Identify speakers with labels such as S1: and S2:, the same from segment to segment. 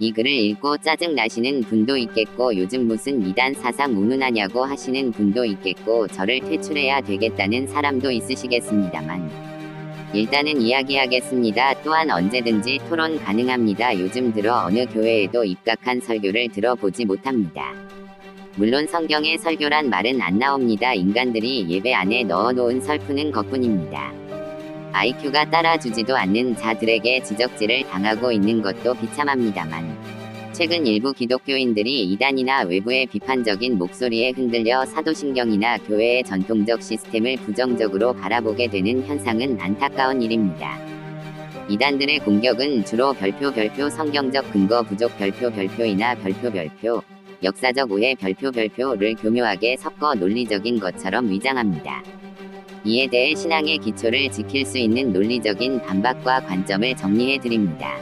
S1: 이 글을 읽고 짜증 나시는 분도 있겠고 요즘 무슨 이단 사상 운운하냐고 하시는 분도 있겠고 저를 퇴출해야 되겠다는 사람도 있으시겠습니다만 일단은 이야기하겠습니다. 또한 언제든지 토론 가능합니다. 요즘 들어 어느 교회에도 입각한 설교를 들어보지 못합니다. 물론 성경에 설교란 말은 안 나옵니다. 인간들이 예배 안에 넣어놓은 설푸는 것뿐입니다. IQ가 따라주지도 않는 자들에게 지적질을 당하고 있는 것도 비참합니다만 최근 일부 기독교인들이 이단이나 외부의 비판적인 목소리에 흔들려 사도신경이나 교회의 전통적 시스템을 부정적으로 바라보게 되는 현상은 안타까운 일입니다. 이단들의 공격은 주로 별표 성경적 근거 부족 별표이나 별표 역사적 오해 별표를 교묘하게 섞어 논리적인 것처럼 위장합니다. 이에 대해 신앙의 기초를 지킬 수 있는 논리적인 반박과 관점을 정리해 드립니다.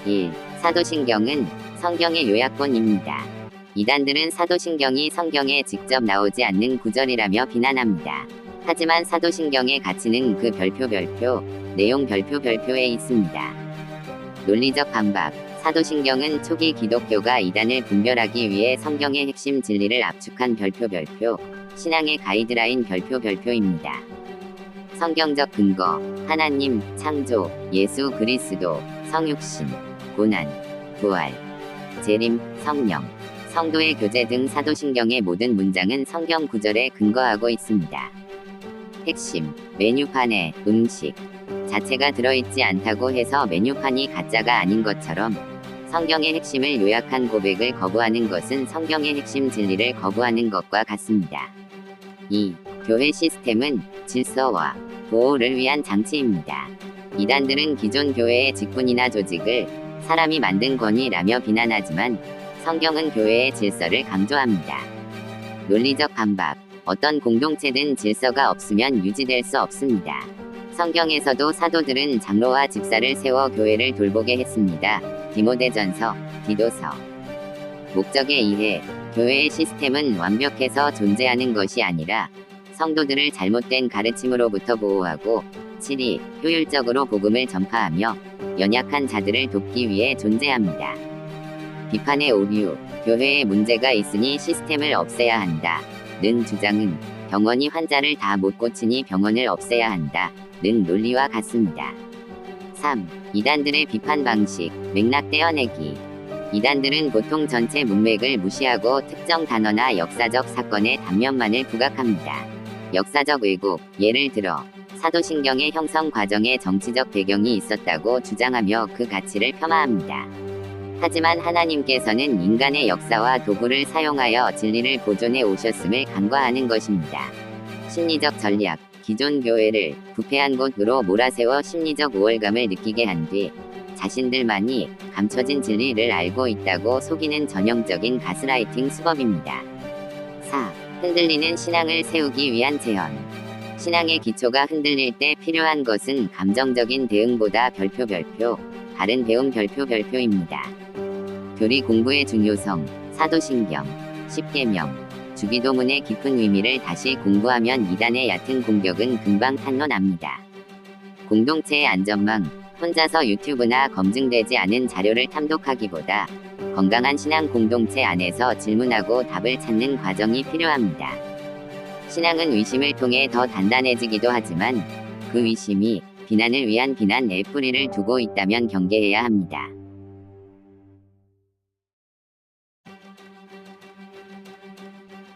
S1: 1. 사도신경은 성경의 요약본입니다. 이단들은 사도신경이 성경에 직접 나오지 않는 구절이라며 비난합니다. 하지만 사도신경의 가치는 그 별표 내용 별표에 있습니다. 논리적 반박. 사도신경은 초기 기독교가 이단을 분별하기 위해 성경의 핵심 진리를 압축한 별표 신앙의 가이드라인 별표입니다. 성경적 근거, 하나님, 창조, 예수 그리스도, 성육신, 고난, 부활, 재림, 성령, 성도의 교제 등 사도신경의 모든 문장은 성경 구절에 근거하고 있습니다. 핵심, 메뉴판에 음식 자체가 들어있지 않다고 해서 메뉴판이 가짜가 아닌 것처럼 성경의 핵심을 요약한 고백을 거부하는 것은 성경의 핵심 진리를 거부하는 것과 같습니다. 2. 교회 시스템은 질서와 보호를 위한 장치입니다. 이단들은 기존 교회의 직분이나 조직을 사람이 만든 권위라며 비난하지만 성경은 교회의 질서를 강조합니다. 논리적 반박. 어떤 공동체든 질서가 없으면 유지될 수 없습니다. 성경에서도 사도들은 장로와 집사를 세워 교회를 돌보게 했습니다. 디모데전서, 디도서. 목적에 의해 교회의 시스템은 완벽해서 존재하는 것이 아니라 성도들을 잘못된 가르침으로부터 보호하고 질이 효율적으로 복음을 전파하며 연약한 자들을 돕기 위해 존재합니다. 비판의 오류. 교회에 문제가 있으니 시스템을 없애야 한다. 는 주장은 병원이 환자를 다 못 고치니 병원을 없애야 한다. 는 논리와 같습니다. 3. 이단들의 비판 방식, 맥락 떼어내기. 이단들은 보통 전체 문맥을 무시하고 특정 단어나 역사적 사건의 단면만을 부각합니다. 역사적 왜곡, 예를 들어 사도신경의 형성 과정에 정치적 배경이 있었다고 주장하며 그 가치를 폄하합니다. 하지만 하나님께서는 인간의 역사와 도구를 사용하여 진리를 보존해 오셨음을 간과하는 것입니다. 심리적 전략. 기존 교회를 부패한 곳으로 몰아세워 심리적 우월감을 느끼게 한 뒤 자신들만이 감춰진 진리를 알고 있다고 속이는 전형적인 가스라이팅 수법입니다. 4. 흔들리는 신앙을 세우기 위한 재현. 신앙의 기초가 흔들릴 때 필요한 것은 감정적인 대응보다 바른 배움 별표입니다. 교리 공부의 중요성, 사도신경, 십계명, 주기도문의 깊은 의미를 다시 공부하면 이단의 얕은 공격은 금방 탄로납니다. 공동체의 안전망. 혼자서 유튜브나 검증되지 않은 자료를 탐독하기보다 건강한 신앙 공동체 안에서 질문하고 답을 찾는 과정이 필요합니다. 신앙은 의심을 통해 더 단단해지기도 하지만 그 의심이 비난을 위한 비난의 뿌리를 두고 있다면 경계해야 합니다.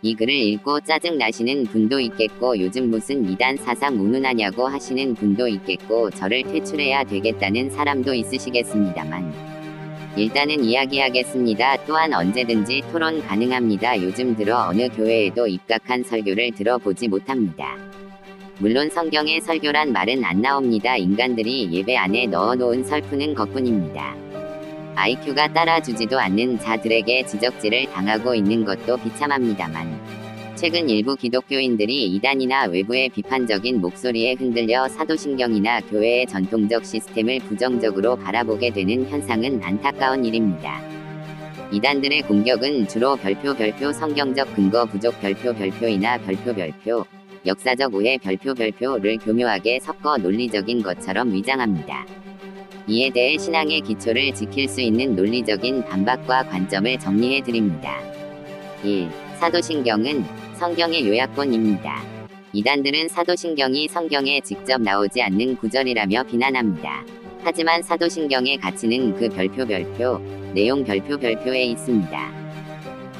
S1: 이 글을 읽고 짜증 나시는 분도 있겠고 요즘 무슨 이단 사상 운운하냐고 하시는 분도 있겠고 저를 퇴출해야 되겠다는 사람도 있으시겠습니다만 일단은 이야기하겠습니다. 또한 언제든지 토론 가능합니다. 요즘 들어 어느 교회에도 입각한 설교를 들어보지 못합니다. 물론 성경에 설교란 말은 안 나옵니다. 인간들이 예배 안에 넣어놓은 설푸는 것뿐입니다. IQ가 따라주지도 않는 자들에게 지적질을 당하고 있는 것도 비참합니다만 최근 일부 기독교인들이 이단이나 외부의 비판적인 목소리에 흔들려 사도신경이나 교회의 전통적 시스템을 부정적으로 바라보게 되는 현상은 안타까운 일입니다. 이단들의 공격은 주로 별표 성경적 근거 부족 별표이나 별표 역사적 오해 별표를 교묘하게 섞어 논리적인 것처럼 위장합니다. 이에 대해 신앙의 기초를 지킬 수 있는 논리적인 반박과 관점을 정리해 드립니다. 1. 사도신경은 성경의 요약본입니다. 이단들은 사도신경이 성경에 직접 나오지 않는 구절이라며 비난합니다. 하지만 사도신경의 가치는 그 별표, 내용 별표에 있습니다.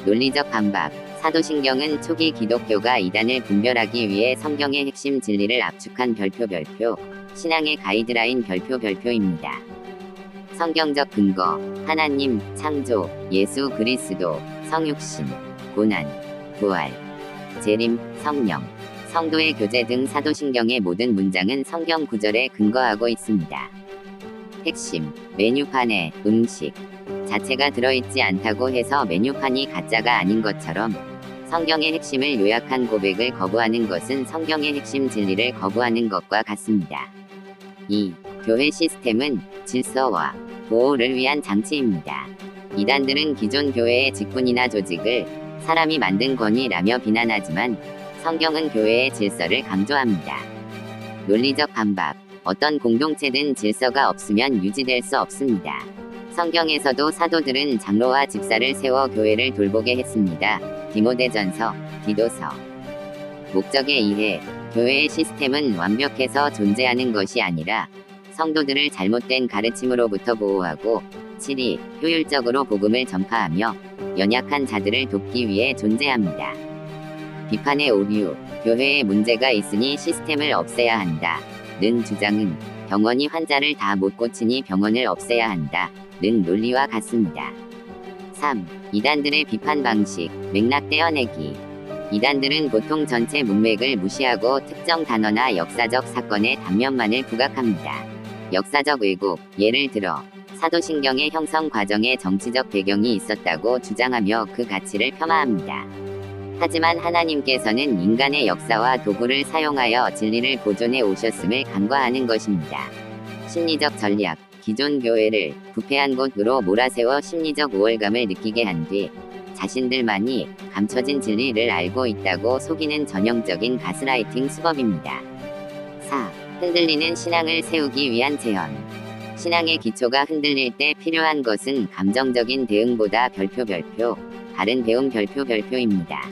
S1: 논리적 반박. 사도신경은 초기 기독교가 이단을 분별하기 위해 성경의 핵심 진리를 압축한 별표, 신앙의 가이드라인 별표입니다. 성경적 근거. 하나님, 창조, 예수 그리스도, 성육신, 고난, 부활, 재림, 성령, 성도의 교제 등 사도신경의 모든 문장은 성경 구절에 근거하고 있습니다. 핵심. 메뉴판에 음식 자체가 들어있지 않다고 해서 메뉴판이 가짜가 아닌 것처럼 성경의 핵심을 요약한 고백을 거부하는 것은 성경의 핵심 진리를 거부하는 것과 같습니다. 2. 교회 시스템은 질서와 보호를 위한 장치입니다. 이단들은 기존 교회의 직분이나 조직을 사람이 만든 권위라며 비난하지만 성경은 교회의 질서를 강조합니다. 논리적 반박. 어떤 공동체든 질서가 없으면 유지될 수 없습니다. 성경에서도 사도들은 장로와 집사를 세워 교회를 돌보게 했습니다. 디모데전서, 디도서. 목적에 의해 교회의 시스템은 완벽해서 존재하는 것이 아니라 성도들을 잘못된 가르침으로부터 보호하고 7이 효율적으로 복음을 전파하며 연약한 자들을 돕기 위해 존재합니다. 비판의 오류. 교회에 문제가 있으니 시스템을 없애야 한다. 는 주장은 병원이 환자를 다 못 고치니 병원을 없애야 한다. 는 논리와 같습니다. 3. 이단들의 비판 방식. 맥락 떼어내기. 이단들은 보통 전체 문맥을 무시하고 특정 단어나 역사적 사건의 단면만을 부각합니다. 역사적 왜곡. 예를 들어 사도신경의 형성 과정에 정치적 배경이 있었다고 주장하며 그 가치를 폄하합니다. 하지만 하나님께서는 인간의 역사와 도구를 사용하여 진리를 보존해 오셨음을 간과하는 것입니다. 심리적 전략. 기존 교회를 부패한 곳으로 몰아세워 심리적 우월감을 느끼게 한 뒤 자신들만이 감춰진 진리를 알고 있다고 속이는 전형적인 가스라이팅 수법입니다. 4. 흔들리는 신앙을 세우기 위한 재현. 신앙의 기초가 흔들릴 때 필요한 것은 감정적인 대응보다 별표, 다른 배움 별표입니다.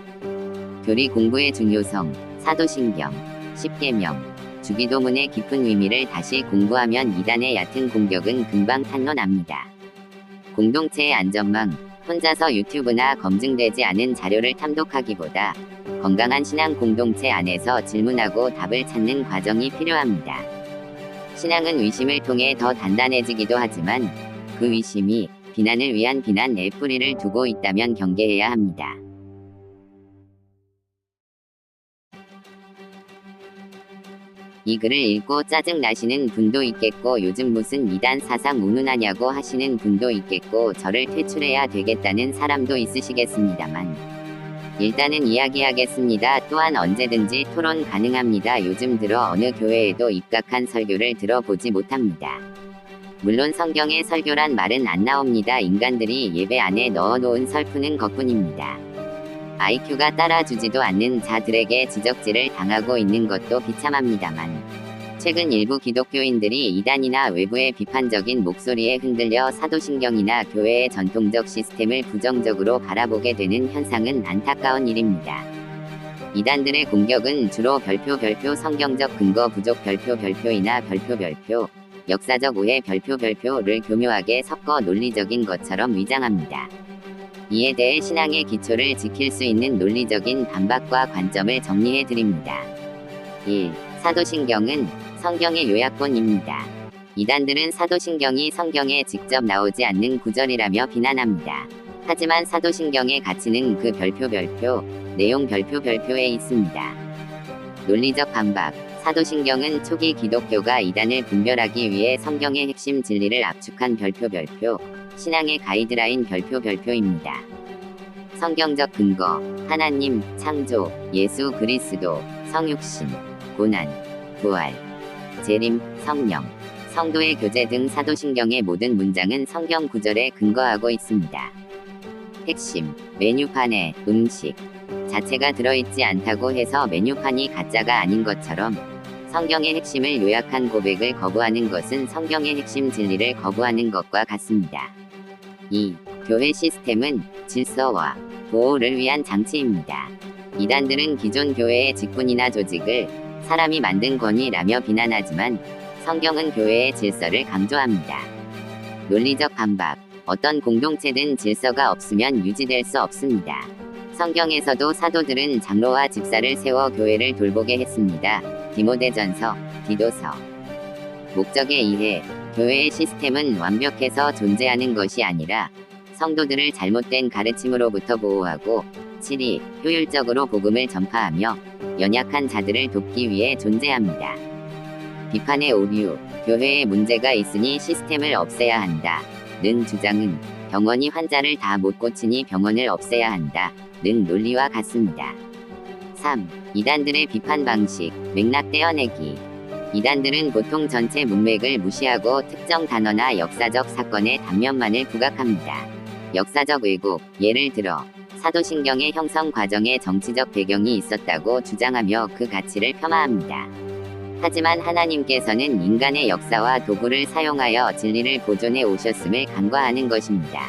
S1: 교리 공부의 중요성. 사도신경, 십계명, 주기도문의 깊은 의미를 다시 공부하면 이단의 얕은 공격은 금방 탄로납니다. 공동체의 안전망. 혼자서 유튜브나 검증되지 않은 자료를 탐독하기보다 건강한 신앙 공동체 안에서 질문하고 답을 찾는 과정이 필요합니다. 신앙은 의심을 통해 더 단단해지기도 하지만 그 의심이 비난을 위한 비난의 뿌리를 두고 있다면 경계해야 합니다. 이 글을 읽고 짜증 나시는 분도 있겠고 요즘 무슨 이단 사상 운운하냐고 하시는 분도 있겠고 저를 퇴출해야 되겠다는 사람도 있으시겠습니다만 일단은 이야기하겠습니다. 또한 언제든지 토론 가능합니다. 요즘 들어 어느 교회에도 입각한 설교를 들어보지 못합니다. 물론 성경의 설교란 말은 안 나옵니다. 인간들이 예배 안에 넣어놓은 설프는 것뿐입니다. IQ가 따라주지도 않는 자들에게 지적질을 당하고 있는 것도 비참합니다만 최근 일부 기독교인들이 이단이나 외부의 비판적인 목소리에 흔들려 사도신경이나 교회의 전통적 시스템을 부정적으로 바라보게 되는 현상은 안타까운 일입니다. 이단들의 공격은 주로 별표 성경적 근거 부족 별표이나 별표 역사적 오해 별표를 교묘하게 섞어 논리적인 것처럼 위장합니다. 이에 대해 신앙의 기초를 지킬 수 있는 논리적인 반박과 관점을 정리해 드립니다. 1. 사도신경은 성경의 요약본입니다. 이단들은 사도신경이 성경에 직접 나오지 않는 구절이라며 비난합니다. 하지만 사도신경의 가치는 그 별표, 내용 별표에 있습니다. 논리적 반박. 사도신경은 초기 기독교가 이단을 분별하기 위해 성경의 핵심 진리를 압축한 별표, 신앙의 가이드라인 별표입니다. 성경적 근거. 하나님, 창조, 예수 그리스도, 성육신, 고난, 부활, 재림, 성령, 성도의 교제 등 사도신경의 모든 문장은 성경 구절에 근거하고 있습니다. 핵심. 메뉴판에 음식 자체가 들어있지 않다고 해서 메뉴판이 가짜가 아닌 것처럼 성경의 핵심을 요약한 고백을 거부하는 것은 성경의 핵심 진리를 거부하는 것과 같습니다. 2. 교회 시스템은 질서와 보호를 위한 장치입니다. 이단들은 기존 교회의 직분이나 조직을 사람이 만든 권위라며 비난하지만 성경은 교회의 질서를 강조합니다. 논리적 반박. 어떤 공동체든 질서가 없으면 유지될 수 없습니다. 성경에서도 사도들은 장로와 집사를 세워 교회를 돌보게 했습니다. 디모데전서, 디도서. 목적에 의해 교회의 시스템은 완벽해서 존재하는 것이 아니라 성도들을 잘못된 가르침으로부터 보호하고 7이 효율적으로 복음을 전파하며 연약한 자들을 돕기 위해 존재합니다. 비판의 오류. 교회에 문제가 있으니 시스템을 없애야 한다. 는 주장은 병원이 환자를 다 못 고치니 병원을 없애야 한다. 는 논리와 같습니다. 3. 이단들의 비판 방식, 맥락 떼어내기. 이단들은 보통 전체 문맥을 무시하고 특정 단어나 역사적 사건의 단면만을 부각합니다. 역사적 왜곡, 예를 들어 사도신경의 형성 과정에 정치적 배경이 있었다고 주장하며 그 가치를 폄하합니다. 하지만 하나님께서는 인간의 역사와 도구를 사용하여 진리를 보존해 오셨음을 간과하는 것입니다.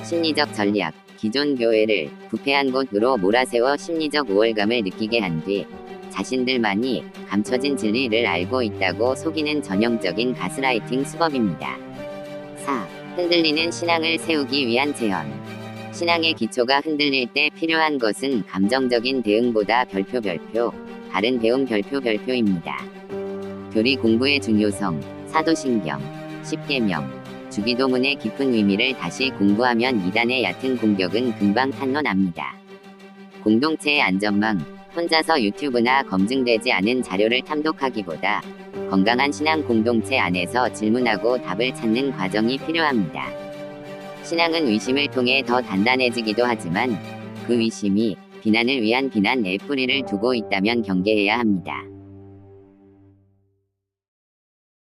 S1: 심리적 전략. 기존 교회를 부패한 곳으로 몰아세워 심리적 우월감을 느끼게 한 뒤 자신들만이 감춰진 진리를 알고 있다고 속이는 전형적인 가스라이팅 수법입니다. 4. 흔들리는 신앙을 세우기 위한 재현. 신앙의 기초가 흔들릴 때 필요한 것은 감정적인 대응보다 바른 배움 별표입니다. 교리 공부의 중요성, 사도신경, 십계명, 주기도문의 깊은 의미를 다시 공부하면 이단의 얕은 공격은 금방 탄로납니다. 공동체의 안전망. 혼자서 유튜브나 검증되지 않은 자료를 탐독하기보다 건강한 신앙 공동체 안에서 질문하고 답을 찾는 과정이 필요합니다. 신앙은 의심을 통해 더 단단해지기도 하지만 그 의심이 비난을 위한 비난의 뿌리를 두고 있다면 경계해야 합니다.